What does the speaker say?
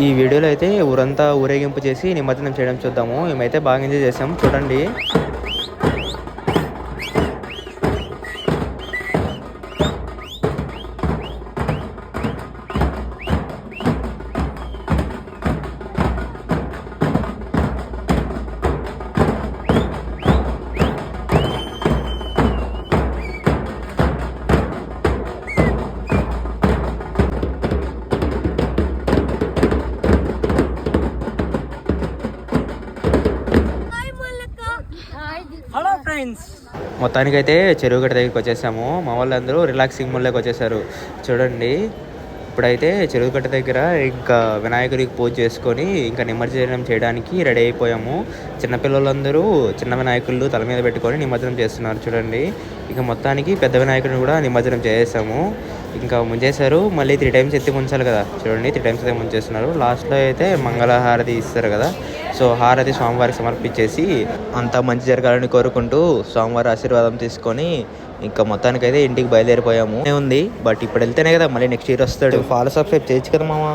ఈ వీడియోలో అయితే ఊరంతా ఊరేగింపు చేసి నిమజ్జనం చేయడం చూద్దాము. మేమైతే బాగా ఎంజాయ్ చేసాం చూడండి. హలో ఫ్రెండ్స్, మొత్తానికైతే చెరువు గట్ట దగ్గరికి వచ్చేసాము. మా వాళ్ళందరూ రిలాక్సింగ్ మూడ్లోకి వచ్చేసారు చూడండి. ఇప్పుడైతే చెరువు గట్ట దగ్గర ఇంకా వినాయకుడికి పూజ చేసుకొని ఇంకా నిమజ్జనం చేయడానికి రెడీ అయిపోయాము. చిన్నపిల్లలందరూ చిన్న వినాయకుళ్ళు తల మీద పెట్టుకొని నిమజ్జనం చేస్తున్నారు చూడండి. ఇక మొత్తానికి పెద్ద వినాయకుడిని కూడా నిమజ్జనం చేసేసాము. ఇంకా ముంచేశారు. మళ్ళీ 3 times ఎత్తి ముంచాలి కదా చూడండి. 3 times అయితే ముంచేస్తున్నారు. లాస్ట్లో అయితే మంగళహారతి ఇస్తారు కదా. సో హారతి స్వామివారికి సమర్పించేసి అంతా మంచి జరగాలని కోరుకుంటూ స్వామివారి ఆశీర్వాదం తీసుకొని ఇంకా మొత్తానికైతే ఇంటికి బయలుదేరిపోయాము. ఉంది బట్ ఇప్పుడు వెళ్తేనే కదా మళ్ళీ నెక్స్ట్ ఇయర్ వస్తాడు. ఫాలో సబ్స్క్రైబ్ చేయొచ్చు కదా మామ.